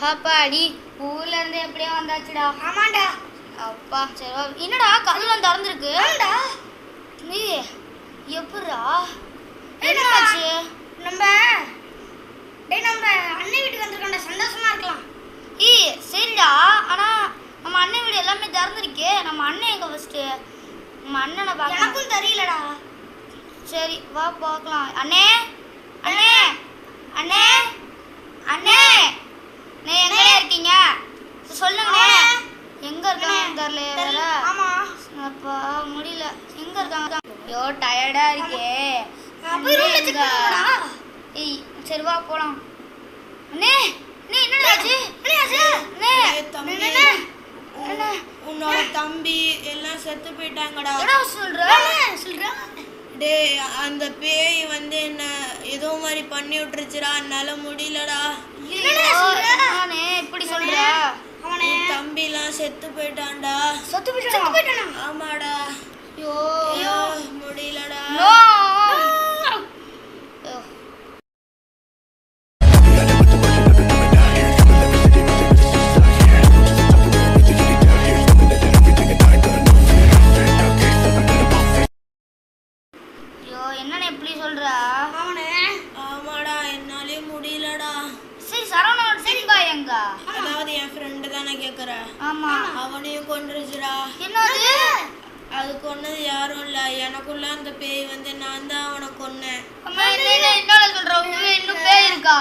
அப்பாடி ஊர்ல இருந்து எப்படியே வந்தாச்சுடா. ஆமாண்டா. அப்பா சரி என்னடா கதவுலாம் திறந்துருக்கு? நீ எப்படா என்னாச்சு? நம்ம அண்ணன் வீட்டுக்கு வந்திருக்கோம்டா, சந்தோஷமா இருக்கலாம். சரிடா, ஆனா நம்ம அண்ணன் வீடு எல்லாமே திறந்துருக்கே. நம்ம அண்ணன் எங்க ஃபர்ஸ்ட்? நம்ம அண்ணனை பார்க்க எனக்கும் தெரியலடா. சரி வா பார்க்கலாம். அண்ணே அண்ணே அண்ணே அண்ணே நீ எங்க இருக்கீங்க சொல்லுங்க. எங்க இருக்காங்க தெரியல. ஆமா அப்பா முடியல. எங்க இருக்காங்க? ஐயோ டயர்டா இருக்கே. ஏய் சரி வா போலாம். அண்ணே நீ என்னடா ஆச்சு? உன்னோட தம்பி எல்லாம் செத்து போயிட்டாங்கடா. என்ன சொல்ற? டேய் அந்த பேய் வந்து என்ன ஏதோ மாதிரி பண்ணி விட்டுருச்சுடா, என்னால முடியலடா. நானே இப்படி சொல்ற? அவனே தம்பி எல்லாம் செத்து போயிட்டான்டா. செத்து போயிட்டானா? ஆமாடா. ஐயோ முடியலடா. என்னன்னு எப்படி சொல்ற? ஆமாடா என்னாலே முடியலடா. சரி சரவணோட சிம்பா எங்க? அதாவது என் ஃப்ரெண்டு தானே கேக்குற. ஆமா அவனையும் கொன்றுச்சுடா. என்னது? அது கொன்னது யாரும் இல்ல, எனக்குள்ள அந்த பேய் வந்து நான் தான் அவனை கொன்னேன். என்ன சொல்ற? இன்னும் பேய் இருக்கா?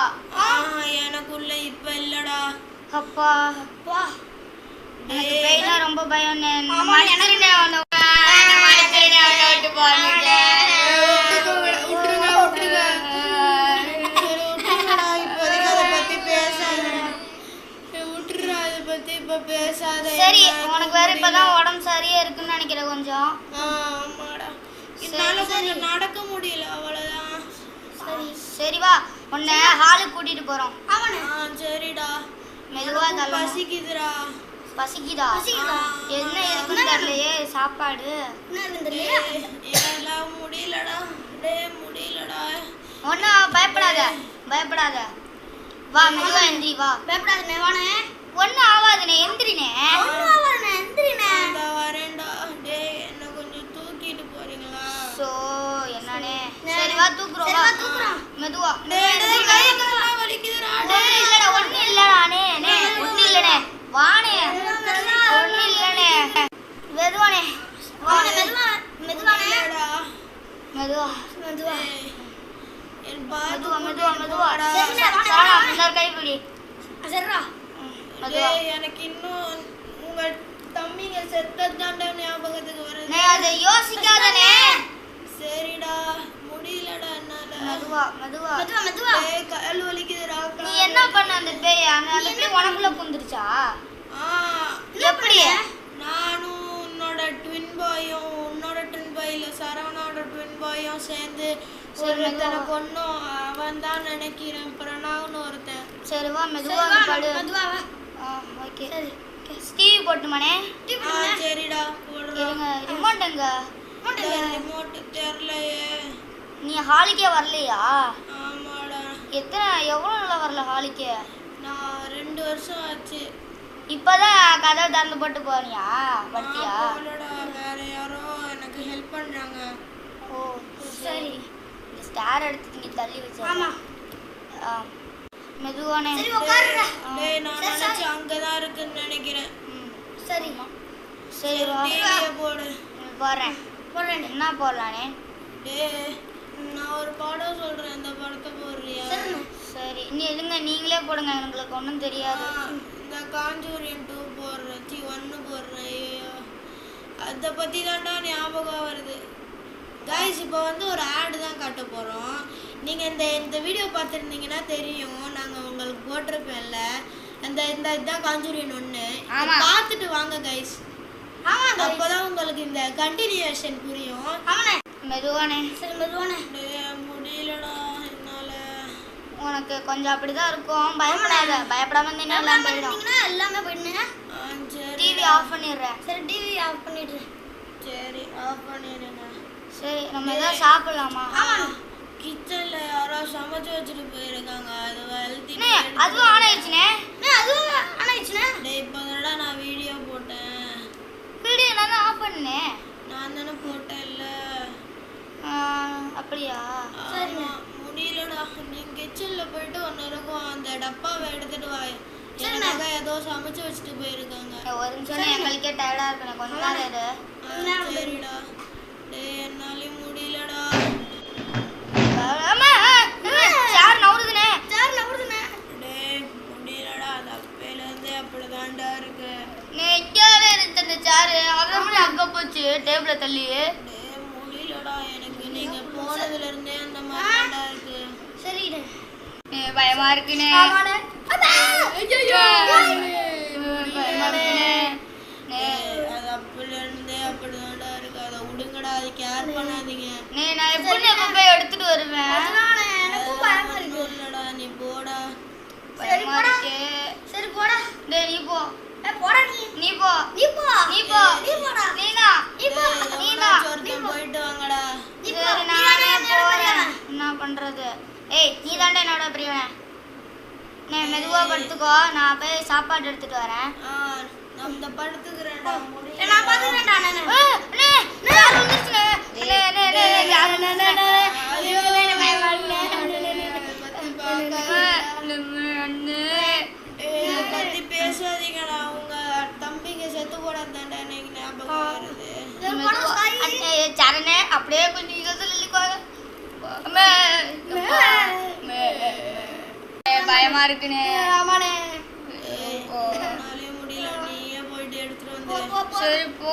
எனக்குள்ள இப்ப இல்லடா. அப்பா அப்பா எனக்கு பேய்னா ரொம்ப பயம். சரி உனக்கு வேற இப்பதான் உடம்பு சரியா இருக்குன்னு நினைக்கிறேன் கொஞ்சம். ஆமாடா என்னால கொஞ்சம் நடக்க முடியல அவ்வளவுதான். சரி சரி வா உன்னை ஹாலுக்கு கூட்டிட்டு போறோம். சரிடா. மெதுவா தள்ள. பசிக்குதுடா. பசிக்குதா? என்ன இருக்குன்னு தெரியலையே சாப்பாடு. எல்லாம் முடியலடா. முடியலடா. ஒன்னும் பயப்படாத வா மெதுவா எந்திரி வா. பயப்படாதே வானே. ஒன்னும் ஆகாதுனே எந்திரினே. வரேன்டா. டேய் என்ன கொஞ்சம் தூக்கிட்டு போறீங்களா? சோ என்னனே சரி வா தூக்குறோம். மெதுவா. வலிக்குதுடா. டேய் இல்லடா ஒண்ணு இல்லடா அண்ணே ஒண்ணு இல்லனே வானே ஒண்ணு இல்லனே. மெதுவானே வானே மெதுவானே மெதுவா என் மெதுவா. சரவணா முன்னாடி கை பிடி. சரிடா. எனக்கு இன்னும் உங்க தம்பிங்க செத்ததாண்டா ஞாபகத்துக்கு வருது. நீ அதை யோசிக்காதனே. சரிடா முடியலடா என்னால. மெதுவா. கால் வலிக்குதுடா. நீ என்ன பண்ண அந்த பேய்? அந்த பேய் உனக்குள்ள புந்துருச்சா? எப்படி? நானும் உன்னோட ட்வின் பாயும் இல்ல சரவணோட ட்வின் பாயும் சேர்ந்து ஒருத்தனை கொன்னோம். அவன் தான் நினைக்கிறேன், பிரணாவ்னு ஒருத்தன். சரி வா மெதுவா படு. ஓகே டிவி போட்டுமானே? சரிடா போடுறேன். ரிமோட் எங்க? ரிமோட் தெரியலையே. நீ ஹாலுக்கே வரலையா? ஆமாடா. எவ்வளவு நாளா வரல ஹாலுக்கே? நான் 2 வருஷம் ஆச்சு. இப்பதான் கதவை திறந்து போட்டு போறியா? படுத்தியா? வேற யாரோ எனக்கு ஹெல்ப் பண்றாங்க. ஓ சரி. இந்த ஸ்டார் எடுத்து நீ தள்ளி வச்சா. ஆமா மெதுவானே. சரி உட்காருடா. டேய் நான் நினைச்ச அங்கதான் இருக்குன்னு நினைக்கிறேன். சரி வா டிவியை போடு. போறேன். என்ன போடலானே? டேய் நான் ஒரு படம் சொல்றேன், அந்த படத்தை போடுறியா? சரி நீங்களே போடுங்க, எங்களுக்கு ஒன்றும் தெரியாது. இந்த காஞ்சூரியன் 2 போடுறேன், 1 போடுறேன். ஐயோ அதை பற்றி தான்டா ஞாபகம் வருது. கைஸ் இப்போ வந்து ஒரு ஆடு தான் காட்ட போகிறோம். நீங்கள் இந்த வீடியோ பார்த்துருந்தீங்கன்னா தெரியும், நாங்கள் உங்களுக்கு போட்டிருப்பேன்ல. இதுதான் காஞ்சூரியன் 1. பார்த்துட்டு வாங்க கைஸ். அப்போதான் உங்களுக்கு இந்த கண்டினியூஷன் புரியும். மெதுவானே. சரி மெதுவானே. முடியலடா என்னால. உனக்கு கொஞ்சம் அப்படிதான் இருக்கும், பயப்படாம இருந்தீங்கன்னா எல்லாமே போயிடுங்க. டிவி ஆஃப் பண்ணிடுறேன். சரி டிவி ஆஃப் பண்ணிடுறேன். சரி ஆஃப் பண்ணிடுங்க. சரி நம்ம ஏதாவது சாப்பிடலாமா? கிச்சன்ல யாரோ சமைச்சு வச்சுட்டு போயிருக்காங்க. அது அதுவும் ஆன் ஆயிடுச்சுனே. அது எடுத்துட்டு வா. எனக்காக ஏதோ சமைச்சு வச்சுட்டு போயிருக்காங்க. ஒரு நிமிஷம் எங்களுக்கே டயர்டா இருக்கணும், கொஞ்ச நேரம் இரு. சரிடா. டேய் என்னாலயும் முடியலடா. சேர் நவுறுதுனே. டேய் முடியலடா. அது அப்பையில இருந்தே அப்படிதான்டா இருக்கு. நீ எங்கேயாவது இருந்த இந்த சேரு அப்புறம் அங்க போச்சு டேபிள தள்ளி. டேய் முடியலடா. எனக்கு நீங்க போனதுல இருந்தே அந்த மாதிரிடா இருக்கு. சரிடா. பயமா இருக்குனே. அது அப்பையில இருந்தே அப்படிதான்டா இருக்கு. அதை விடுங்கடா. அது கேர் பண்ணாதீங்க. நான் எப்படி எப்ப போய் எடுத்துட்டு வருவேன்? எனக்கும் பயமா இருக்கு. இல்லடா நீ போடா. பயமா இருக்கு. சரி போடா. டேய் நீ போ. போடா நீ போ. நீ போ. நீ போ. நீ போடா. நீனா. நீ போ. நீனா. ஒருத்தன் போயிட்டு வாங்கடா. சரி நானே போறேன். என்ன பண்றது? ஏய் நீ தாண்டா என்னோட பிரியவன். நீ மெதுவா படுத்துக்கோ, நான் போய் சாப்பாடு எடுத்துட்டு வரேன். நம்ம படுத்துக்கிறேன்டா. நான் பாத்துக்கிறேன்டா நானு. யார் வந்துருச்சுனே? பத்தி பேசாதீங்கடா. உங்க தம்பிங்க செத்து போடாதாண்டா எனக்கு ஞாபகம் வருது. சரணே அப்படியே கொஞ்சம் இதை சொல்லிக்கோங்க. பயமா இருக்குனே. ஆமாண்ணே. என்னாலே முடியல. நீயே போயிட்டு எடுத்துட்டு வந்து. சரி போ.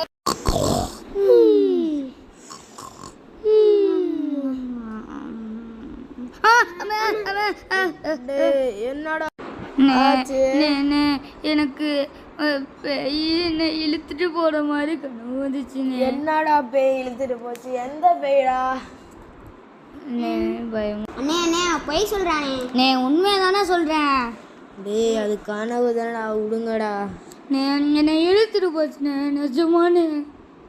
என்னடா எனக்கு என்னை இழுத்துட்டு போற மாதிரி கனவு வந்துச்சுன்னு. என்னடா பேய் இழுத்துட்டு போச்சு? எந்த பேய்டா? பயம். அண்ணே அண்ணே போய் சொல்றானே. நே உண்மையை தானே சொல்றேன். டேய் அது கனவு தானடா. விடுங்கடா. என்னை இழுத்துட்டு போச்சுண்ணே, நிஜமானே.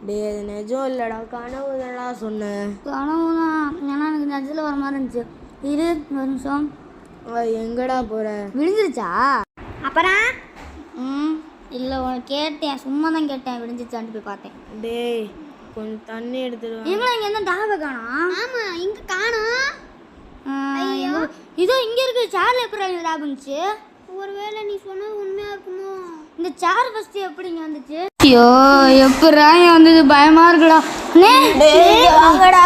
டேய் அது நிஜம் இல்லடா, கனவு தானடா சொன்னேன். கனவு தான், ஏன்னா எனக்கு நிஜத்தில் வர மாதிரி இருந்துச்சு. இரு ஒரு நிமிஷம். எங்கடா போற? விழுந்துருச்சா? அப்புறம் இல்லை உனக்கு கேட்டேன், சும்மா தான் கேட்டேன். விழுந்துச்சான்ட்டு போய் பார்த்தேன். டேய் கொஞ்சம் தண்ணி எடுத்துட்டு வா. எங்களை இங்கே என்ன டாபை காணோம்? ஆமா இங்க காணோம். இதோ இங்கே இருக்கு. சேர்ல எப்படி டாப் இருந்துச்சு? ஒருவேளை நீ சொன்னது உண்மையா இருக்குமோ? இந்த சேர் ஃபர்ஸ்ட் எப்படிங்க வந்துச்சு? ஐயோ எப்படா வந்தது? பயமா இருக்குடா. வாங்கடா.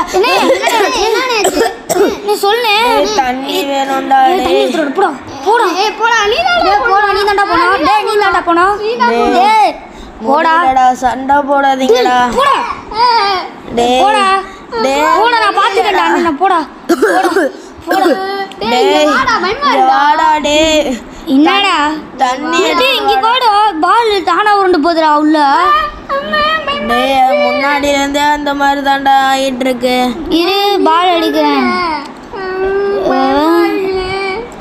நீ சொல்லு. தண்ணி வேணும்டா. தண்ணி எடுத்துட்டு போடா. போடா. ஏய் போடா. நீ தான்டா போடா. டேய் நீ தான்டா போடா. டேய் போடா. சண்டை போடாதீங்கடா. போடா. டேய் போடா. டேய் போடா. நான் பாத்துக்கடா. நீ போடா. போடா. டேய் வாடா. டேய் என்னடா தண்ணி இங்க கூட பால் தானா உருண்டு போதுடா உள்ள. டேய் முன்னாடி இருந்தே அந்த மாதிரி தான்டா ஆயிட்டு இருக்கு. இரு பால் அடிக்கிறேன்.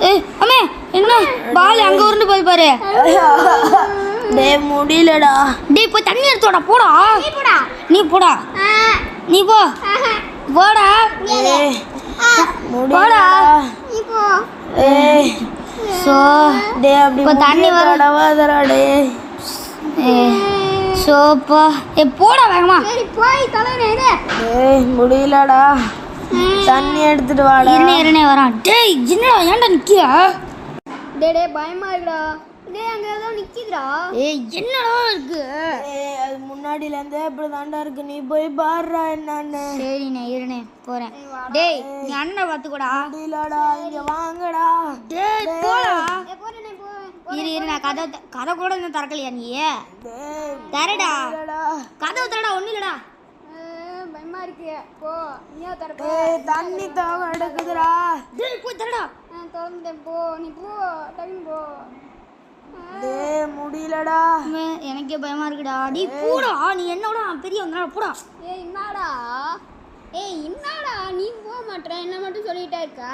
ஏய் அம்மே என்ன பால் அங்க உருண்டு போய் பாரு. டேய் முடியலடா. டேய் போய் தண்ணி எடுத்துடா. போடா. நீ போடா. நீ போ. போடா. முடியலடா. ஏய் சோ டேய் அப்படி இப்ப தண்ணி வரடா. டேய் சோப்பா. போடா வேகமா. சரி போய் தலைனே. டேய் முடியலடா. தண்ணி எடுத்துட்டு வாடா. இருனே வரான். டேய் என்னடா ஏன்டா நிக்கியா? டேய் பயமா இருக்குடா. டேய் அங்க ஏதோ நிக்குதுடா. ஏய் என்னடா இருக்கு? ஏய் அது முன்னாடில இருந்தே இப்படி தாண்டா இருக்கு. நீ போய் பாருடா என்னன்னு. சரிண்ணே இருனே போறேன். டேய் நீ அண்ணனை பாத்துக்கோடா. முடியலடா. இங்க வாங்கடா. டேய் போடா. போறேனே போ. இரு நான் கதை கூட இன்னும் திறக்கலையா நீ? டேய் தரடா. முடியலடா. கதவு தரடா. ஒண்ணு இல்லடா. பயமா இருக்கு. போ நீயா தரப்ப. டேய் தண்ணி தாகம் எடுக்குதுடா. டேய் போய் தரடா. நான் திறந்தேன். போ நீ போ. டக்குனு போ. டேய் முடியலடா. எனக்கே பயமா இருக்குடா. டேய் போடா. நீ என்னோட பெரிய வந்தா போடா. ஏய் என்னடா நீ போக மாட்டற? என்ன மட்டும் சொல்லிட்டே இருக்கா?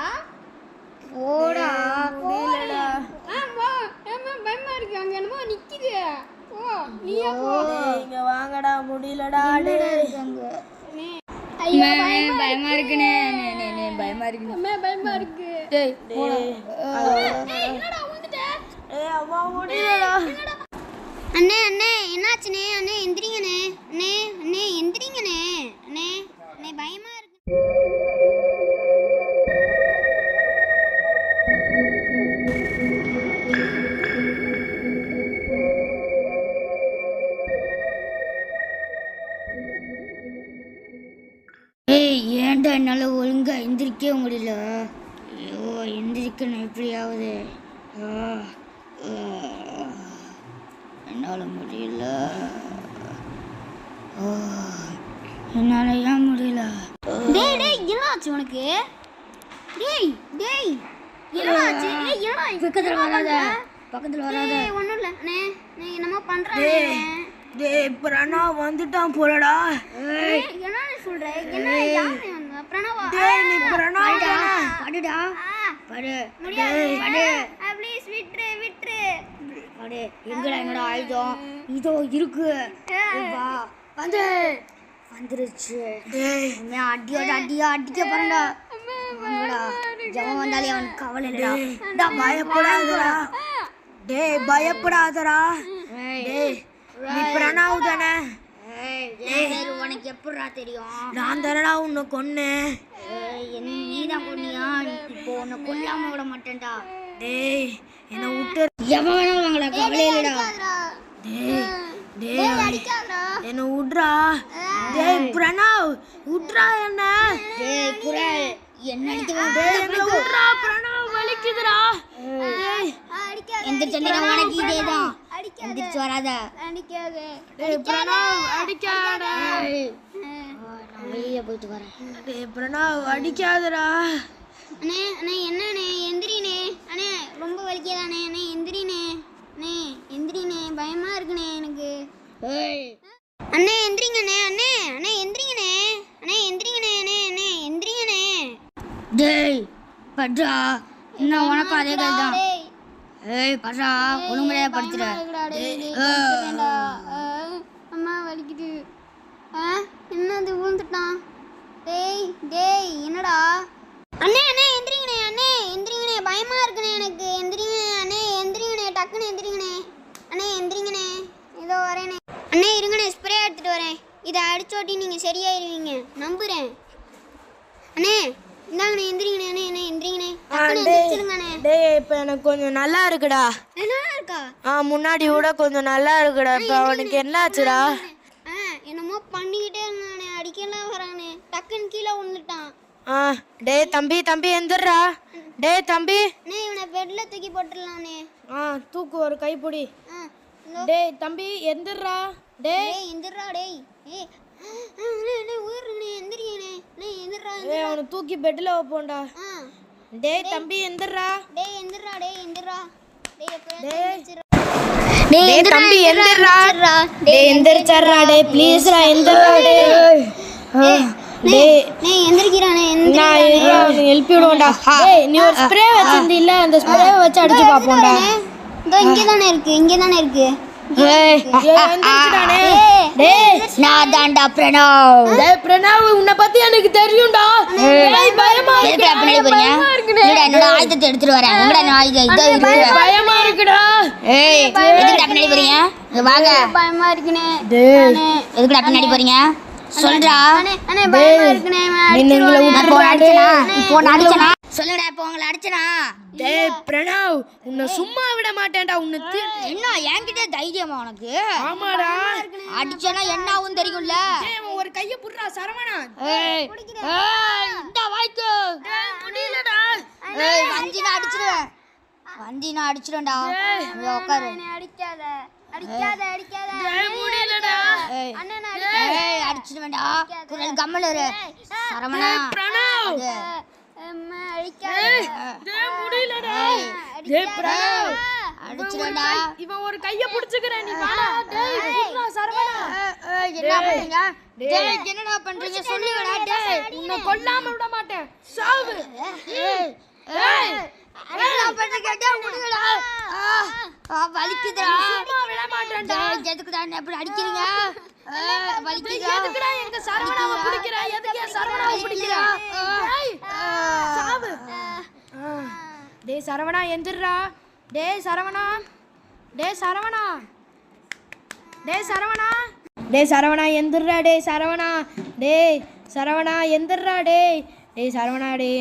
போடா. முடியலடா. போ. பயமா இருக்கு. அங்க என்னமோ நிக்குது. போ நீயா போ. டேய் இங்க வாங்கடா. முடியலடா. டேய் ஐயோ பயமா இருக்குனே. பயமா இருக்கு. பயமா இருக்கு. டேய் போடா. என்னடா வந்துட்ட? ஏய் அம்மா முடியலடா. அண்ணே என்னாச்சுனே? அண்ணே எந்திரிங்கனே. அண்ணே எந்திரிங்கனே. அண்ணே பயமா இருக்கு. என்னால் ஒழுங்கா எந்திரிக்கவே முடியல. ஐயோ எந்திரிக்கணும் எப்படியாவது. என்னால் முடியல. என்னால் ஏன் முடியல? டேய் டேய் என்னாச்சு உனக்கு? டேய் டேய் என்னாச்சு? டேய் என்னடா பக்கத்தில் வராத, பக்கத்தில் வராத. ஒன்றும் இல்லை அண்ணே, நீ என்னமோ பண்ணுறானே. டேய் பிரணவ் வந்துட்டான் போலடா. என்ன சொல்ற? என்ன யாரு வந்தா? பிரணவா? டேய் நீ பிரணவ் தானே? படுடா படு முடியாது. ப்ளீஸ் விட்டுரு விட்டுரு. படு. எங்கடா ஆயுதம்? இதோ இருக்கு. வா வந்து வந்துருச்சு. அடிக்க போறேன்டா. ஜவன் வந்தாலே அவனுக்கு கவலை இல்லடா. பயப்படாதடா. டேய் பயப்படாதடா. டேய் நீ பிரணவ் தானே? உனக்கு எப்படா தெரியும்? நான் தானடா உன்னை கொன்னேன். நீதான் கொன்னியா? இப்போ உன்னை கொல்லாம விட மாட்டேன்டா. டேய் என்னை விட்டு எவன் வேணாலும் வாங்கடா, கவலை இல்லடா. டேய் டேய் என்னை விட்றா. டேய் பிரணவ் விட்றா என்ன. டேய் குரல் என்ன அடிக்க? டேய் என்னை விட்றா பிரணவ் வலிக்குதுடா. டேய் எந்திரிச்சு உனக்கு இதேதான். எந்திரிச்சு வராத. டேய் பிரணவ் அடிக்காத. நான் வெளியே போயிட்டு வரேன். டேய் பிரணவ் அடிக்காதடா. அண்ணே அண்ணே என்னண்ணே எந்திரினே. அண்ணே ரொம்ப வலிக்கதானே. அண்ணே எந்திரினே. அண்ணே எந்திரினே, பயமா இருக்குண்ணே எனக்கு. அண்ணே எந்திரிங்கண்ணே. அண்ணே அண்ணே எந்திரிங்கண்ணே. அண்ணே எந்திரிங்கண்ணே. அண்ணே அண்ணே எந்திரிங்கண்ணே. டேய் பட்ரா, இன்னும் உனக்கும் அதே கதை தான். ஏய் பட்ரா, ஒழுங்குமுறையா படுத்துற. அம்மா வலிக்குது. என்னது விழுந்துட்டான்? டேய் டேய் என்னடா? அண்ணே அண்ணே எந்திரிங்கண்ணே. அண்ணே எந்திரிங்கண்ணே, பயமா இருக்குண்ணே எனக்கு. எந்திரிங்கண்ணே. அண்ணே எந்திரிங்கண்ணே, டக்குன்னு எந்திரிங்கண்ணே. அண்ணே எந்திரிங்கண்ணே, இதோ வரேனே. அண்ணே இருங்கண்ணே, ஸ்ப்ரே எடுத்துட்டு வரேன். இதை அடிச்சோட்டி நீங்கள் சரியாயிருவீங்க, நம்புகிறேன். அண்ணே இந்தாங்கண்ணே, எந்திரிங்கண்ணே. அண்ணே அண்ணே எந்திரிங்கண்ணே, டக்குன்னு எந்திரிச்சிருங்கண்ணே. டேய் இப்போ எனக்கு கொஞ்சம் நல்லா இருக்குடா. என்ன இருக்கா? முன்னாடி விட கொஞ்சம் நல்லா இருக்குடா. இப்போ அவனுக்கு என்னாச்சுடா? என்னமோ பண்ணிக்கிட்டே இருந்தானே, அடிக்கலாம் வரானே, டக்குன்னு கீழே விழுந்துட்டான். டேய் தம்பி தம்பி எந்திரா. டேய் தம்பி. அண்ணே இவனை பெட்ல தூக்கி போட்டுடலாம்ண்ணே. தூக்கு ஒரு கைப்பிடி. டேய் தம்பி எந்திரா. டேய் எந்திரா. டேய் ஏய் அண்ணே ஊருண்ணே, எந்திரிங்கண்ணே. அண்ணே எந்திரா. டேய் அவனை தூக்கி பெட்ல வைப்போம்டா. டேய் தம்பி எந்திரா. டேய் எந்திரா. டேய் எந்திரா. டேய் டேய் தம்பி எந்திரா. டேய் எந்திரச்சறா. டேய் ப்ளீஸ்டா எந்திரா. டேய் நீ எந்திரிக்கிறானே. நான் ஹெல்ப் பண்ணுடா. டேய் நீ ஒரு ஸ்ப்ரே வச்சிருந்தீல்ல, அந்த ஸ்ப்ரே வச்சு அடிச்சு பாப்போம்டா. இதோ இங்க தானே இருக்கு, இங்க தானே இருக்கு. எந்திரச்சுடானே. டேய் நான் தான்டா பிரணவ். டேய் பிரணவ் உன்னை பத்தி எனக்கு தெரியும்டா. டேய் பயமா இருக்கு. பின்னாடி போறீங்க? என்னோட ஆயுதத்தை எடுத்துட்டு வரேன். உங்கடா நான் ஆயுதம் இதோ இருக்கு. பயமா இருக்குடா. ஏய் எதுக்குடா பின்னாடி போறீங்க? இங்க வாங்க. பயமா இருக்குனே. டேய் எதுக்குடா பின்னாடி போறீங்க? சொல்றா. அண்ணே பயமா இருக்குனே. நீங்களே இப்போ அடிச்சனா சொல்லுடா. இப்போ உங்களை அடிச்சனா? டேய் பிரணவ் உன்னை சும்மா விட மாட்டேன்டா. உன்னை என்ன என்கிட்ட தைரியமா உனக்கு? ஆமாடா. அடிச்சனா என்ன ஆகும் தெரியும்ல? டேய் ஒரு கைய புடுறா சரவணா. ஏய் இந்த வாய்க்கு. முடியலடா. ஏய் வந்தினா அடிச்சிடுவேன். வந்தினா அடிச்சிடுவேன்டா. உட்காரு. அடிக்காத அடிக்காத அடிக்காத. டேய் முடியலடா. அண்ணா ஏய் அடிச்சிடுவேன்டா. குரல் கம்மல் இரு. சரவணா பிரணவ். அம்மா அடிக்காத. டேய் முடியலடா. டேய் பிரணவ் அடிச்சிடுவேன்டா. இவன் ஒரு கைய புடிச்சுக்கறேன் நீ வாடா. டேய் புடுறா சரவணா. என்ன பண்றீங்க? டேய் என்னடா பண்றீங்க சொல்லுங்கடா. டேய் உன்னை கொல்லாம விட மாட்டேன். சாவு. ஏய் ஏய் என்ன பண்றீங்க? டேய் முடியலடா. வலிக்குதுடா. சும்மா விட மாட்டேன்டா. டேய் எதுக்குடா என்ன இப்படி அடிக்கிறீங்க? வலிக்குதா? எதுக்குடா எங்க சரவணாவை பிடிக்கிற? எதுக்கு சரவணாவை பிடிக்கிற? டேய் சாவு. டேய் சரவணா எந்திரா. டேய் சரவணா. டேய் சரவணா. டேய் சரவணா. டேய் சரவணா எந்திரா. டேய் சரவணா. டேய் சரவணா எந்திரா. டேய் டேய் சரவணா. டேய்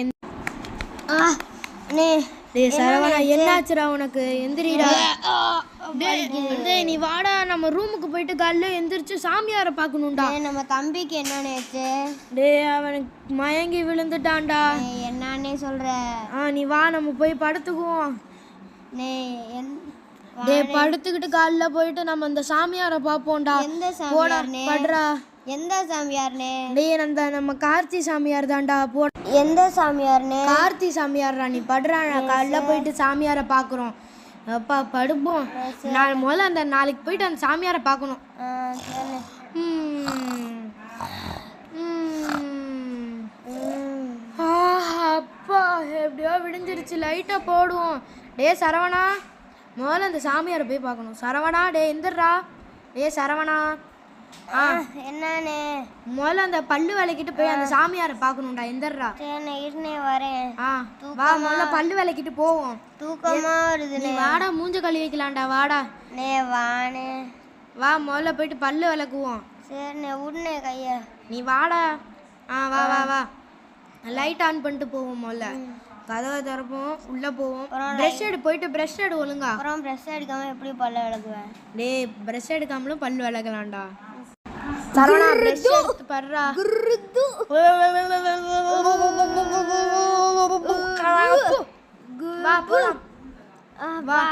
அண்ணே டேய் சரவணா என்னாச்சுடா உனக்கு? எந்திரிடா. டேய் நீ வாடா நம்ம ரூமுக்கு போயிட்டு காலைல எந்திரிச்சு சாமியாரை பார்க்கணும்டா. நம்ம தம்பிக்கு என்னன்னு ஆச்சு? டேய் அவனுக்கு மயங்கி விழுந்துட்டான்டா. என்னன்னே சொல்ற? நீ வா நம்ம போய் படுத்துக்குவோம். டேய் படுத்துக்கிட்டு காலைல போயிட்டு நம்ம இந்த சாமியாரை பார்ப்போம்டா. எந்த சாமியார்னே? படுறா. எந்த சாமியார்னே? டேய் நம்ம கார்த்தி சாமியார் தான்டா. எந்த சாமியார்னே? கார்த்தி சாமியார்ரா. நீ படுறா, காலைல போயிட்டு சாமியாரை பார்க்குறோம். அப்பா படுப்போம். நான் முதல்ல அந்த நாளைக்கு போயிட்டு அந்த சாமியாரை பார்க்கணும். அப்பா எப்படியோ விடிஞ்சிருச்சு. லைட்டை போடுவோம். டே சரவணா, முதல்ல அந்த சாமியாரை போய் பார்க்கணும். சரவணா டே எந்திரா. டே சரவணா. என்னன்னு? முதல்ல அந்த பல்லு விளக்கிட்டு போய் அந்த சாமியாரை பார்க்கணும்டா. எந்திரா. வரேன். வா முதல்ல பல்லு விளக்கிட்டு போவோம். தூக்கமா வருது. நீ வாடா மூஞ்ச கழுவி வைக்கலாம்டா. வாடா. வானே. வா முதல்ல போயிட்டு பல்லு விளக்குவோம். சரி உடனே கையா. நீ வாடா. வா வா வா. லைட் ஆன் பண்ணிட்டு போவோம். முதல்ல கதவை திறப்போம், உள்ள போவோம். ப்ரஷ் எடு, போயிட்டு ப்ரஷ் எடு ஒழுங்கா. அப்புறம் ப்ரஷ் எடுக்காம எப்படி பல்லு விளக்குவேன்? டேய் ப்ரஷ் எடுக்காமலும் பல்லு விளக்கலாம்டா. சரவணா ப்ரஷ் எடுத்து பர்றா. வா போலாம். வா.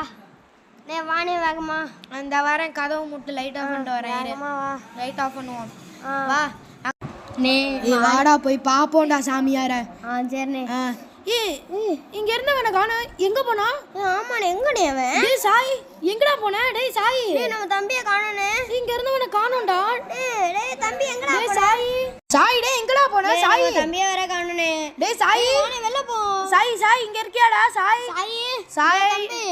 வானே வேகமா. அந்த வரேன், கதவு முட்டு லைட் ஆஃப் பண்ணிட்டு வரேன். லைட் ஆஃப் பண்ணுவோம். வா. வாடா போய் பாப்போம்டா சாமியார. சரிண்ணே. இங்க இருந்தவன காணோம். எங்க போனா? ஆமாண்ணே, எங்கண்ணே அவன்? டேய் சாய், எங்கடா போன? டேய் சாய், நம்ம தம்பியை காணோண்ணே. இங்க இருந்தவன காணோம்டா. டேய் தம்பி எங்கடா? டேய் சாய், சாய் டேய் எங்கடா போன? சாய் தம்பியை வேற காணோண்ணே. டேய் சாய், வெளில போ. சாய் சாய் இங்க இருக்கியாடா? சாய் சாய் தம்பி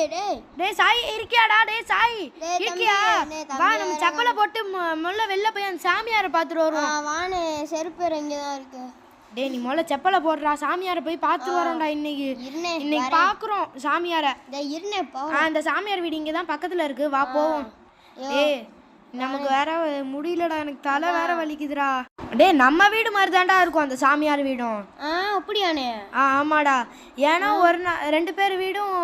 டேய் சாய் இருக்கியாடா? டேய் சாய் இருக்கியா? வா நம்ம சப்பலை போட்டு முள்ள வெளில போய் அந்த சாமியாரை பார்த்துட்டு வருவோம். வானே, செருப்பு இங்க தான் இருக்கு. டேய் நீ முதல்ல செப்பலை போடுறா. சாமியாரை போய் பார்த்து வரோம்டா. இன்னைக்கு பாக்குறோம் சாமியாரை. அந்த சாமியார் வீடு இங்க தான் பக்கத்துல இருக்கு. வா போவோம். ஏய் நமக்கு வேற முடியலடா, எனக்கு தலை வேற வலிக்குதுடா. டேய் நம்ம வீடு மாதிரி தான்டா இருக்கும் அந்த சாமியார் வீடும். அப்படியானே? ஆமாடா. ஏன்னா ரெண்டு பேர் வீடும்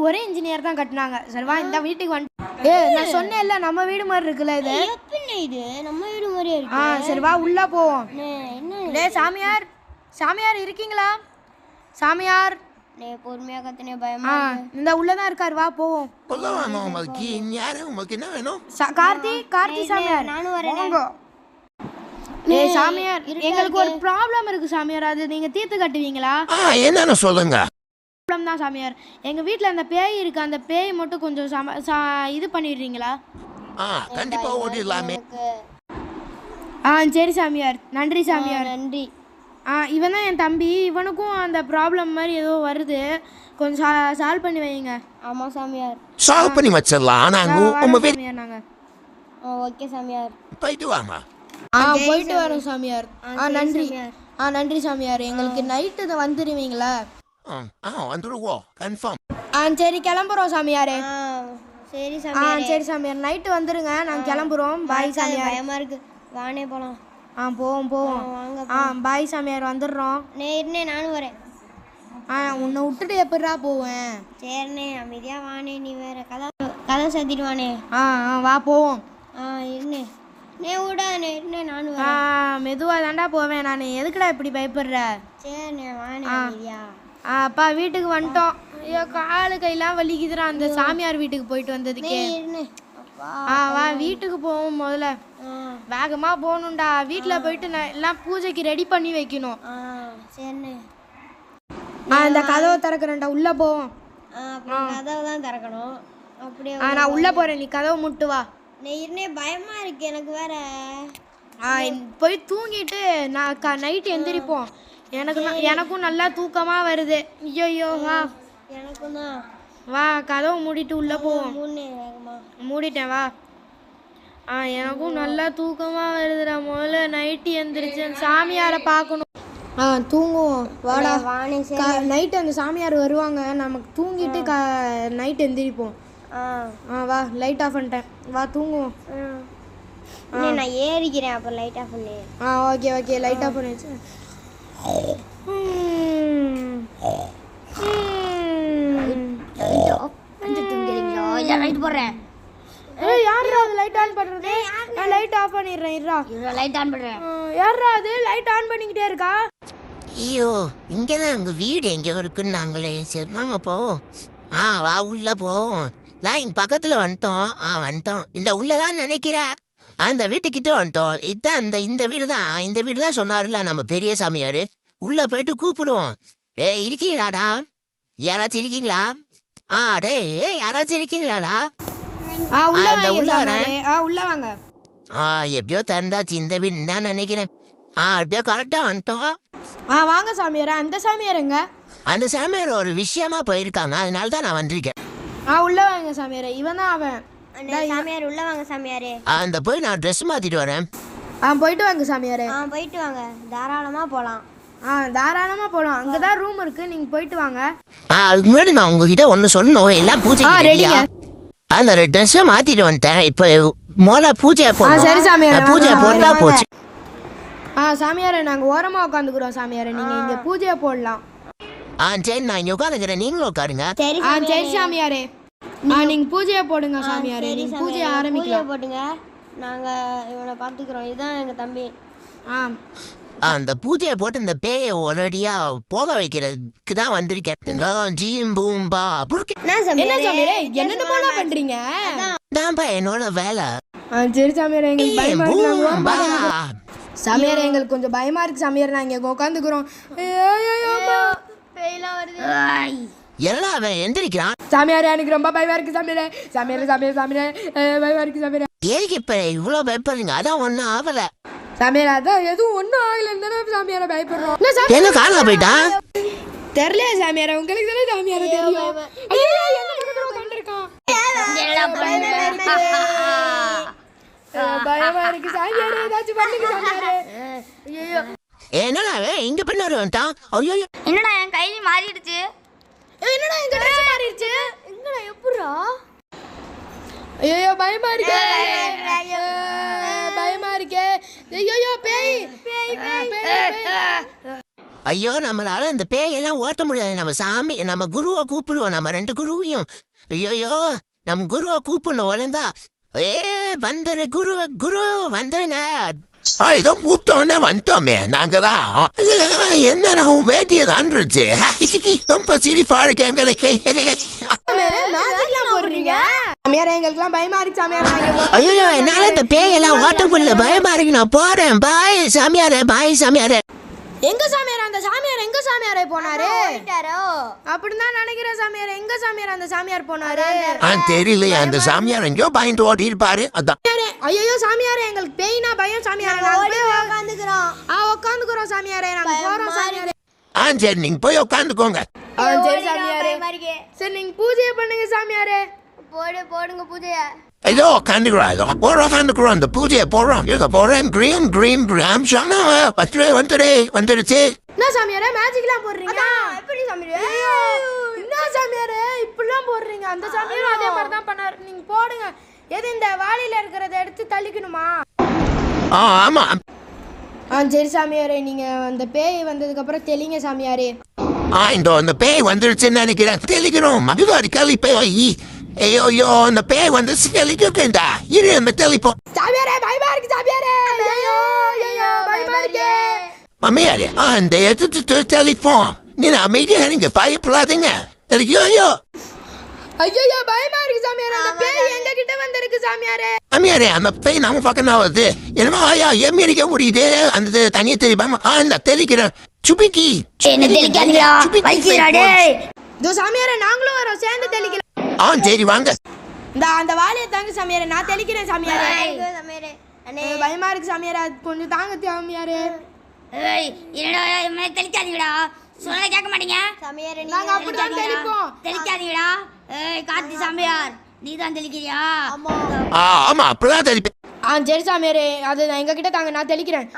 ஒரே இன்ஜினியர் தான் கட்டினாங்க. சரி வா இந்த வீட்டுக்கு வந்து. நான் சொன்னேன்ல நம்ம வீடு மாதிரி இருக்குல்ல இது. இது நம்ம வீடு மாதிரியே இருக்கு. சரி வா உள்ள போவோம். என்ன? டேய் சாமியார், சாமியார் இருக்கீங்களா? சாமியார். பொறுமையா கத்துனே, பயமா. இந்த உள்ளதான் இருக்காரு. வா போவோம். கார்த்தி சாமியார். நானும் வரேன். டேய் சாமியார், எங்களுக்கு ஒரு ப்ராப்ளம் இருக்கு சாமியார். அது நீங்க தீர்த்து கட்டுவீங்களா? என்னன்னு சொல்லுங்க. ப்ராப்ளம் தான் சாமியார். எங்க வீட்ல அந்த பேய் இருக்கு. அந்த பேய் மட்டும் கொஞ்சம் இது பண்ணிடுறீங்களா? கண்டிப்பா ஓடிடலாமே. சரி சாமியார். நன்றி சாமியார். நன்றி. இவன் தான் என் தம்பி. இவனுக்கும் அந்த ப்ராப்ளம் மாதிரி ஏதோ வருது. கொஞ்சம் சால்வ் பண்ணி வைங்க. ஆமா சாமியார். சால்வ் பண்ணி வச்சிடலாம். நாங்க நாங்க ஓகே சாமியார். போயிட்டு வாங்க. போயிட்டு வரோம் சாமியார். நன்றி. நன்றி சாமியார். எங்களுக்கு நைட்டு வந்துடுவீங்களா? வந்துடுவோம் கன்ஃபார்ம். சரி கிளம்புறோம் சாமியாரே. சரி சாமியார். சரி சாமியார் நைட்டு வந்துருங்க. நாங்கள் கிளம்புறோம். பாய் சாமியார். பயமா இருக்கு. வானே போலாம். போவோம். பாய் சாமியார் வந்துடுறோம். நானும் வரேன். உன்னை விட்டுட்டு எப்படிடா போவேன்? சரிண்ணே, அமைதியா வானே. நீ வேற கதை சாத்திட்டு வானே. வா போவோம். இருண்ணே. விடானே. நானும் வரேன். மெதுவா தாண்டா போவேன் நான். எதுக்குடா இப்படி பயப்படுற? சரிண்ணே வானே, அமைதியா. அப்பா வீட்டுக்கு வந்துட்டோம். ஐயோ காலு கையெல்லாம் வலிக்குதுடா அந்த சாமியார் வீட்டுக்கு போயிட்டு வந்ததுக்கு. வா வீட்டுக்கு போவோம். முதல்ல வேகமா போகணும்டா. வீட்டுல போயிட்டு எல்லாம் பூஜைக்கு ரெடி பண்ணி வைக்கணும். சரிண்ணே. இந்த கதவை திறக்கிறேன்டா. உள்ள போவோம். கதவை தான் திறக்கணும். அப்படியே நான் உள்ள போறேன். நீ கதவை முட்டு வா. பயமா இருக்கு எனக்கு வேற. போய் தூங்கிட்டு நான் நைட்டு எந்திரிப்போம். எனக்கும் நல்லா தூக்கமா வருது. ஐயோ வா. எனக்கும் தான். வா கதவை மூடிட்டு உள்ள போவோம். மூடிட்டேன் வா. எனக்கும் நல்லா தூக்கமா வருதுடா. முதல்ல நைட்டு எந்திரிச்சு சாமியாரை பார்க்கணும். தூங்குவோம். வாடா. நைட்டு அந்த சாமியார் வருவாங்க. நமக்கு தூங்கிட்டு நைட் எந்திரிப்போம். வா லைட் ஆஃப் பண்ணிட்டேன். வா தூங்குவோம். நான் ஏறிக்கிறேன். அப்புறம் லைட் ஆஃப் பண்ணு. ஓகே லைட் ஆஃப் பண்ணிடுச்சு. தூங்குறீங்களோ? இல்லை லைட் போடுறேன். ஏய் யாரா அது லைட் ஆன் பண்றது? நான் லைட் ஆஃப் பண்ணிடுறேன் இருடா. லைட் ஆன் பண்றேன். யாரா அது லைட் ஆன் பண்ணிக்கிட்டே இருக்கா? ஐயோ இங்கதான் உங்க வீடு எங்க இருக்குன்னு நாங்களே சரி வாங்க போவோம். வா உள்ள போவோம். லைன் பக்கத்துல வந்துட்டோம். வந்துட்டோம். இந்த உள்ளதான் நினைக்கிறேன். அந்த வீட்டுக்கிட்ட வந்துட்டோம். இதான் இந்த வீடு தான். இந்த வீடு தான் சொன்னாருல நம்ம பெரிய சாமியாரு. உள்ள போயிட்டு கூப்பிடுவோம். ஏய் இருக்கீங்களாடா? யாராச்சும் இருக்கீங்களா? டேய் யாராச்சும் இருக்கீங்களாடா? உள்ள அந்த வாங்க உள்ள வரேன். சாமியாரே. உள்ள வாங்க. எப்படியோ திறந்தாச்சு இந்த வீடு தான் நினைக்கிறேன். எப்படியோ கரெக்டா வந்துட்டோம். வாங்க சாமியாரே. அந்த சாமியாருங்க? அந்த சாமியார் ஒரு விஷயமா போயிருக்காங்க. அதனால தான் நான் வந்திருக்கேன். உள்ள வாங்க சாமியாரே. இவன் தான் அவன். சாமியார் உள்ள வாங்க சாமியாரே. அந்த போய் நான் ட்ரெஸ் மாத்திட்டு வரேன். போயிட்டு வாங்க சாமியாரே. போயிட்டு வாங்க, தாராளமா போலாம். தாராளமா போலாம். அங்கதான் ரூம் இருக்கு, நீங்க போயிட்டு வாங்க. அதுக்கு முன்னாடி நான் உங்ககிட்ட ஒண்ணு சொல்லணும். எல்லாம் பூஜை ரெடியா? அந்த ட்ரெஸ் மாத்திட்டு வந்துட்டேன். இப்ப மோல பூஜை சரி சாமியாரே. பூஜை போட்டா போச்சு. சாமியாரே நாங்க ஓரமா உட்காந்துக்கிறோம் சாமியாரே. நீங்க இங்க பூஜையை போடலாம். சரி நான் இங்க உட்காந்துக்கிறேன். நீங்களும் உட்காருங்க. சரி சாமியாரே. நீங்க பூஜையை போடுங்க சாமியாரே. நீங்க பூஜையை ஆரம்பிக்கலாம். போடுங்க, நாங்க இவனை பாத்துக்கிறோம். இதுதான் எங்க தம்பி. அந்த பூஜையை போட்டு இந்த பேயை ஒரடியா போக வைக்கிறதுக்கு தான் வந்திருக்கேன். ஜீம் பூம்பா என்ன சாமியாரே என்னென்னமோ பண்றீங்க? தான்பா என்னோட வேலை. சரி சாமியாரே. எங்களுக்கு பயமா பூம்பா. சாமியாரே எங்களுக்கு கொஞ்சம் பயமா இருக்கு சாமியாரே. நாங்க இங்க உட்காந்துக்கிறோம். எல்லாம் அவன் எந்திரிக்கிறான். சாமியாரே எனக்கு ரொம்ப பயமா இருக்கு சாமியாரே. சாமியாரே சாமியாரே சாமியாரே பயமா இருக்கு சாமியாரே. ஏக்கு இப்ப இவ்வளவு பயப்படுறீங்க? அதான் ஒண்ணும் ஆகல சாமியாரே. அதான் எதுவும் ஒன்றும் ஆகலன்னு தானே சாமியாரை பயப்படுறோம். என்ன காணல போயிட்டா? தெரியலையா சாமியாரே? உங்களுக்கு தானே சாமியாரை தெரியும். பயமா இருக்கு சாமியாரே. ஏதாச்சும் பண்ணுங்க சாமியாரே. என்னடா இங்க பின்னாடி வந்துட்டான். ஐயோ என்னடா என் கைலி மாறிடுச்சு. என்னடா எங்க ட்ரெஸ் மாறிடுச்சு? எங்கடா எப்பறா? ஐயோ பயமா இருக்கு. பயமா இருக்கு. ஐயோ பேய். ஐயோ நம்மளால இந்த பேயெல்லாம் ஓட்ட முடியாது. நம்ம சாமி நம்ம குருவை கூப்பிடுவோம். நம்ம 2 குருவையும். ஐயோ நம்ம குருவை கூப்பிடணும். ஒழுங்கா வந்துரு குரு வந்துருங்க. இதோ கூப்பிட்டோன்னே வந்துட்டோமே நாங்க தான். என்ன வேட்டியை தாண்டுச்சு. ரொம்ப சிரிப்பா இருக்கு எங்களுக்கு. எங்களுக்குலாம் பயமா இருக்கு சாமியாரே. ஐயோ என்னால இந்த பேயெல்லாம் ஓட்ட முடியல. பயமா இருக்கு. நான் போறேன். பாய் சாமியாரே. பாய் சாமியாரே. எங்க சாமியார்? அந்த சாமியார் எங்க சாமியாரே போனாரு? அப்படிதான் நினைக்கிறேன் சாமியார். எங்க சாமியார் அந்த சாமியார் போனாரு? தெரியலையே. அந்த சாமியார் எங்கயோ பயந்து ஓடி இருப்பாரு. அதான். ஐயோ சாமியாரே எங்களுக்கு பேய்னா பயம் சாமியாரே. நாங்க உட்காந்துக்கிறோம். உட்காந்துக்கிறோம் சாமியாரே. நாங்க போறோம் சாமியாரே. சரி நீங்க போய் உட்காந்துக்கோங்க. சரி சாமியாரே. சரி நீங்க பூஜையை பண்ணுங்க சாமியாரே. போடுங்க பூஜையை. இதோ உட்காந்துக்கிறோம். இதோ உட்காந்துக்கிறோம். அந்த பூஜையை போடுறோம். இதை போறேன். கிரீன் சொன்னா வந்துடுச்சு. என்ன சாமியாரே மேஜிக்லாம் போடுறீங்க? எப்படி சாமியாரே? என்ன சாமியாரே இப்படிலாம் போடுறீங்க? அந்த சாமியாரும் அதே மாதிரி தான் பண்ணாரு. நீங்க போடுங்க. எது இந்த வாளியில இருக்கிறத எடுத்து தள்ளிக்கணுமா? ஆமா. சரி சாமியாரே. நீங்க அந்த பேய் வந்ததுக்கு அப்புறம் தெளிங்க சாமியாரே. இந்த பேய் வந்துருச்சுன்னு நினைக்கிறேன். தெளிக்கணும். மகிழ்வாடி கலி பேய். ஐயோ அந்த பேய் வந்து தெளிக்கா. இரு நம்ம தெளிப்போம். சாமியாரே பயமா இருக்கு சாமியாரே. ஐயோ பயமா இருக்கு. மாமியாரே அந்த எடுத்து தெளிப்போம். நீங்க அமைதியா நீங்க பயப்படாதீங்க. ஐயோ பயமா இருக்கு சாமியாரே. அந்த பேய் எங்க கிட்ட வந்திருக்கு சாமியாரே. மாமியாரே அந்த பேய் நம்ம பக்கம் தான் வருது. என்னமா எம்மிக்க முடியுது. அந்த தனியை தெரியுமா? இந்த தெளிக்கிறேன். சுபிக்கி என்ன தெளிக்காதீங்களா? வைக்கிறாடே. இதோ சாமியாரே நாங்களும் வரோம். சேர்ந்து தெளிக்கலாம். சரி வாங்க. அந்த வாளியை தாங்க சாமியாரே. நான் தெளிக்கிறேன் சாமியாரே. சாமியாரே பயமா இருக்கு சாமியாரே. கொஞ்சம் தாங்க சாமியாரே. என்னடா என்ன தெளிக்காதீங்கடா. சொன்னா கேட்க மாட்டீங்க சாமியாரே. நாங்க அப்படிதான் தெளிப்போம். தெளிக்காதீங்கடா. கார்த்தி சாமியார் நீ தான் தெளிக்கிறியா? ஆமா அப்படிதான் தெளிப்பேன். சரி சாமியாரே. அது எங்க கிட்ட தாங்க. நான் தெளிக்கிறேன்.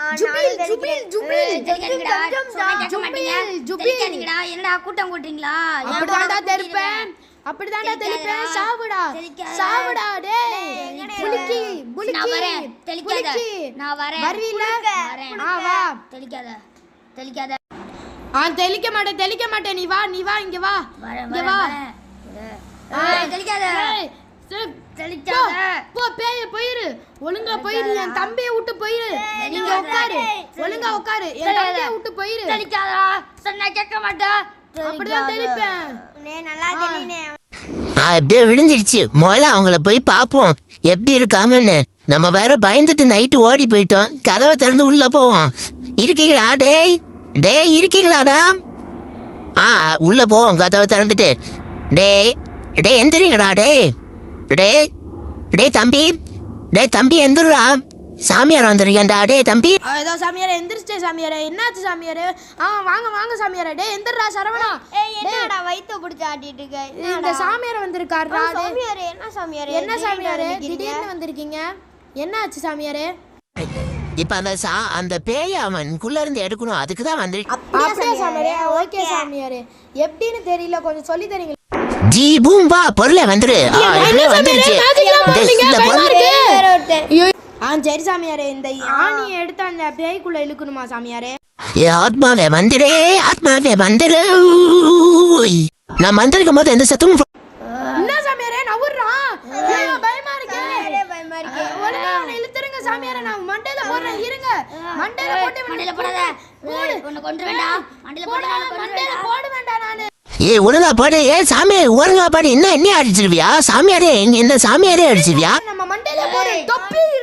என்னடா கூட்டம் கூட்டுறீங்களா? அப்படிதான்டா தெளிப்பேன். அப்படிதான்டா தெளிப்பேன். சாவுடா டேய். புலிக்கி நான் வரேன். தெளிக்காத. நான் வரேன். வருவீல? வா. தெளிக்க மாட்டேன். நீ வா இங்க வா. இங்க வா. தெளிக்காத. தெளிக்காத. போ பேய போயிரு, ஒழுங்கா போயிரு, என் தம்பியை விட்டு போயிரு. நீங்க உட்காரு, ஒழுங்கா உட்காரு, என் தம்பியை விட்டு போயிரு. தெளிக்காதடா, சொன்னா கேட்க மாட்டா. அப்படிதான் தெளிப்பேன். நல்லா தெளினே. அப்படியே விழுந்துருச்சு. முதல்ல அவங்கள போய் பார்ப்போம் எப்படி இருக்காங்கன்னு. நம்ம வேற பயந்துட்டு நைட்டு ஓடி போயிட்டோம். கதவை திறந்து உள்ள போவோம். இருக்கீங்களா டேய்? டேய் இருக்கீங்களாடா? உள்ள போவோம் கதவை திறந்துட்டு. டேய் டேய் எந்திரிங்கடா. டேய் டேய் டேய் தம்பி, டேய் தம்பி எந்திரா. சாமியார் வந்துருக்கேன்டா. டேய் தம்பி. ஏதோ சாமியாரே எந்திரிச்சிட்டே சாமியாரே. என்னாச்சு சாமியாரே? வாங்க வாங்க சாமியாரே. டேய் எந்திரா சரவணா. என்னடா வயித்தை பிடிச்சி ஆட்டிட்டு இருக்க? இந்த சாமியார் வந்திருக்காருடா. சாமியாரே என்ன சாமியாரே? என்ன சாமியாரே திடீர்னு வந்திருக்கீங்க? என்னாச்சு சாமியாரே? இப்ப அந்த பேய அவனுக்குள்ள இருந்து எடுக்கணும். அதுக்குதான் வந்து. அப்படியே சாமியாரே. ஓகே சாமியாரே. எப்படின்னு தெரியல, கொஞ்சம் சொல்லி தரீங்களா? ஜி பூம் வா பொருளை வந்துரு. வந்துருச்சு. சரி சாமியாரே. இந்த ஆணியை எடுத்து அந்த பேய்க்குள்ள இழுக்கணுமா சாமியாரே? ஆத்மாவே வந்துரு, ஆத்மாவே வந்துரு. நான் வந்திருக்கும் போது எந்த சத்தமும் என்ன சாமியாரே நவுறான்? பயமா இருக்கு. ஒழுங்கா அவனை இழுத்துருங்க சாமியாரே. நான் மண்டையில போடுறேன், இருங்க. மண்டையில போடாத. உன்னை கொன்று வேண்டாம். மண்டையில போட வேண்டாம் நானு. ஒழுங்கா பாடு. சாமியார் ஒழுங்கா பாடு. என்ன அடிச்சிருவியா சாமியாரே? என்ன சாமியாரே அடிச்சிருவியா? நம்ம மண்டையில போடு தொப்பீர்.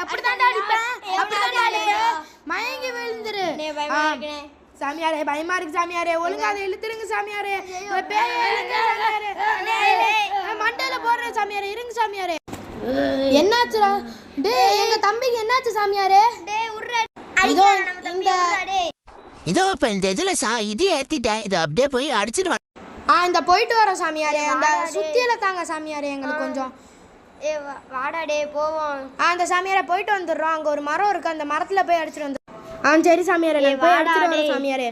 அப்படிதான்டா அடிப்பேன், அப்படிதான்டா அடிப்பேன். மயங்கி விழுந்துரு. சாமியாரே பயமா இருக்கு சாமியாரே. ஒழுங்கா அதை இழுத்துருங்க சாமியாரே. மண்டையில போடுற சாமியாரே. இருங்க சாமியாரே. என்னாச்சுடா? டேய் எங்க தம்பிக்கு என்னாச்சு சாமியாரே? இதோ இதோ இப்ப இந்த இதுல இது ஏத்திட்டேன். இது அப்படியே போய் அடிச்சிட்டு இந்த போயிட்டு வரோம் சாமியாரே. அந்த சுத்தியில தாங்க சாமியாரே எங்களுக்கு கொஞ்சம். வாடா டே போவோம். அந்த சாமியாரே போயிட்டு வந்துடுறோம். அங்க ஒரு மரம் இருக்கு, அந்த மரத்துல போய் அடிச்சிட்டு வந்து. சரி சாமியாரே. நான் போய் அடிச்சிட்டு வரேன் சாமியாரே.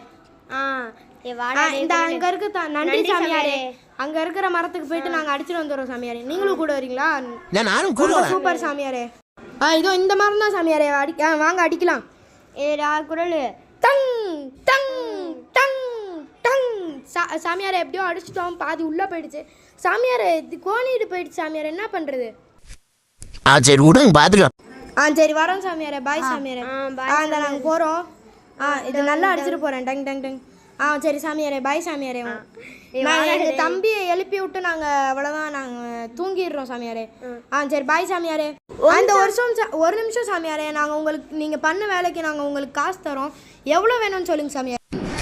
இந்த அங்க இருக்கு நன்றி சாமியாரே. அங்க இருக்கிற மரத்துக்கு போயிட்டு நாங்க அடிச்சிட்டு வந்துடுறோம் சாமியாரே. நீங்களும் கூட வரீங்களா? நானும் கூட. சூப்பர் சாமியாரே. இதோ இந்த மரம் தான் சாமியாரே. வாங்க அடிக்கலாம். குரல் டங் டங் டங் டங். சாமியாரே எப்படியோ அடிச்சிட்டோம். பாதி உள்ள போயிடுச்சு சாமியாரே. கோணிட்டு போயிடுச்சு சாமியாரே. என்ன பண்றது? சரி விடுங்க பாத்துக்கலாம். சரி வரோம் சாமியாரே. பாய் சாமியாரே. இந்த நாங்கள் போகிறோம். இது நல்லா அடிச்சுட்டு போகிறேன். Tongue tongue tongue. சரி சாமியாரே. பாய் சாமியாரே. நான் எங்கள் தம்பியை எழுப்பி விட்டு நாங்கள் அவ்வளோதான் நாங்கள் தூங்கிடுறோம் சாமியாரே. சரி பாய் சாமியாரே. அந்த ஒரு நிமிஷம் சாமியாரே. நாங்கள் உங்களுக்கு நீங்கள் பண்ண வேலைக்கு நாங்கள் உங்களுக்கு காசு தரோம். எவ்வளோ வேணும்னு சொல்லுங்க சாமியாரே.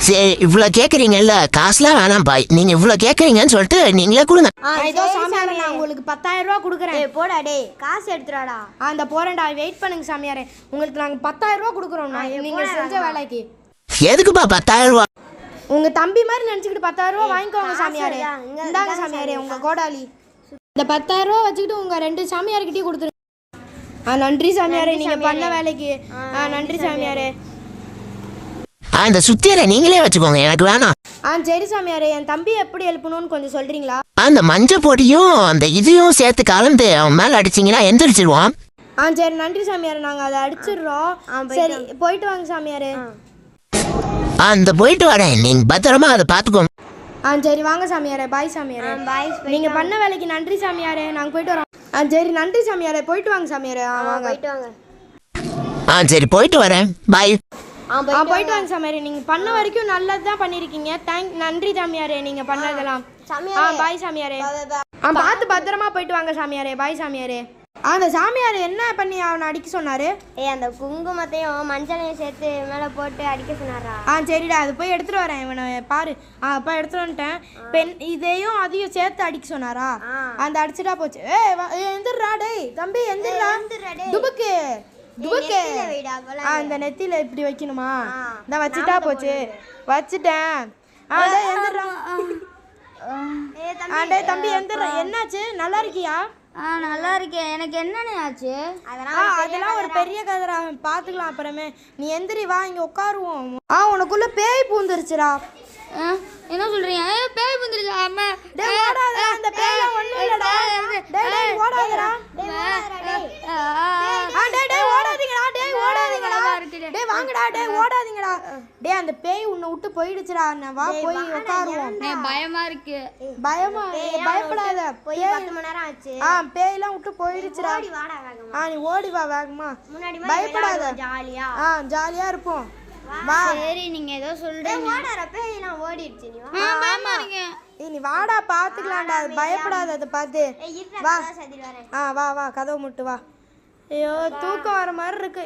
சரி இவ்வளோ கேட்குறீங்கல்ல, காசுலாம் வேணாம் பாய். நீங்கள் இவ்வளோ கேட்குறீங்கன்னு சொல்லிட்டு நீங்களே கொடுங்க. இதோ சாமியாரே நான் உங்களுக்கு 10,000 ரூபா கொடுக்குறேன். போடா டே காசு எடுத்துடாடா. அந்த போறேன்டா. வெயிட் பண்ணுங்க சாமியாரே. உங்களுக்கு நாங்கள் 10,000 ரூபா கொடுக்குறோம் நீங்கள் செஞ்ச வேலைக்கு. எதுக்குப்பா 10,000 ரூபா? உங்க தம்பி மாதிரி நினைச்சுக்கிட்டு 10,000 ரூபா வாங்கிக்கோங்க சாமியாரே. இந்தாங்க சாமியாரே உங்க கோடாலி. இந்த 10,000 ரூபா வச்சுக்கிட்டு உங்க 2 சாமியார்கிட்டயும் கொடுத்துருங்க. நன்றி சாமியாரே நீங்க பண்ண வேலைக்கு. நன்றி சாமியாரே. அந்த சுத்தியரை நீங்களே வச்சுக்கோங்க, எனக்கு வேணாம். சரி சாமியாரே. என் தம்பி எப்படி எழுப்பணும்னு கொஞ்சம் சொல்றீங்களா? அந்த மஞ்சள் பொடியும் அந்த இதையும் சேர்த்து கலந்து அவன் மேல அடிச்சிங்கன்னா எந்திரிச்சிருவான். சரி நன்றி சாமியாரே. நாங்க அதை அடிச்சிடுறோம். சரி போயிட்டு வாங்க சாமியாரே. அந்த போயிட்டு வரேன், நீங்க பத்திரமா அதை பாத்துக்கோங்க. சரி வாங்க சாமியாரே. பாய் சாமியாரே. நீங்க பண்ண வேலைக்கு நன்றி சாமியாரே. நாங்க போயிட்டு வரோம். சரி நன்றி சாமியாரே. போயிட்டு வாங்க சாமியாரே. வாங்க போயிட்டு வாங்க. சரி போயிட்டு வரேன். பாய். போயிட்டு வாங்க சாமியாரே. நீங்க பண்ண வரைக்கும் நல்லதுதான் பண்ணிருக்கீங்க. நன்றி சாமியாரே நீங்க பண்ணதெல்லாம். பாய் சாமியாரே. பார்த்து பத்திரமா போயிட்டு வாங்க சாமியாரே. பாய் சாமியாரே. அந்த சாமியார் என்ன பண்ணி அவனை அடிக்க சொன்னாரு? அந்த குங்குமத்தையும் மஞ்சளையும் சேர்த்து மேலே போட்டு அடிக்க சொன்னாரா? சரிடா அது போய் எடுத்துட்டு வரேன். இவனை பாரு. அப்பா எடுத்துட்டு வந்துட்டேன். பெண் இதையும் அதையும் சேர்த்து அடிக்க சொன்னாரா? அந்த அடிச்சுட்டா போச்சு. எந்திரா டேய் தம்பி எந்திரா. துபுக்கு துபுக்கு. அந்த நெத்தியில இப்படி வைக்கணுமா? இந்த வச்சுட்டா போச்சு. வச்சுட்டேன். எந்திரா. டேய் தம்பி எந்திரா. என்னாச்சு? நல்லா இருக்கியா? நல்லா இருக்கேன். எனக்கு என்னன்னு ஆச்சு? அதெல்லாம் ஒரு பெரிய கதைடா. பாத்துக்கலாம் அப்புறமே. நீ எந்திரி வா இங்க உட்காருவோம். உனக்குள்ள பேய் பூந்துருச்சுடா. என்ன சொல்றீங்க? பேய் பூந்துருச்சா? அம்மா டேய் ஓடாதடா. அந்த பேய் ஒண்ணும் இல்லடா. டேய் ஓடாதடா. டேய் ஓடாதீங்கடா. டேய் ஓடாதீங்கடா. டேய் வாங்கடா. டேய் ஓடாதீங்கடா. டேய் அந்த பேய் உன்னை விட்டு போயிடுச்சுடா. நான் வா போய் உட்காருவோம். பயமா இருக்கு. பயமா பயப்படாத. போய் 10 மணி நேரம் ஆச்சு. பேயெல்லாம் விட்டு போயிடுச்சுடா. ஓடி வாடா வேகமா. நீ ஓடி வா வேகமா. முன்னாடி பயப்படாத. ஜாலியா. ஜாலியா இருப்போம். வா. சரி நீங்க ஏதோ சொல்றீங்க. ஓடற பேயெல்லாம் ஓடிடுச்சு நீ வா. பயமா இருக்கு. நீ வாடா பாத்துக்கலாம்டா. பயப்படாத அத பாத்து. வா. சரி வரேன். வா வா கதவு முட்டு வா. ஐயோ தூக்கம் வர மாதிரி இருக்கு.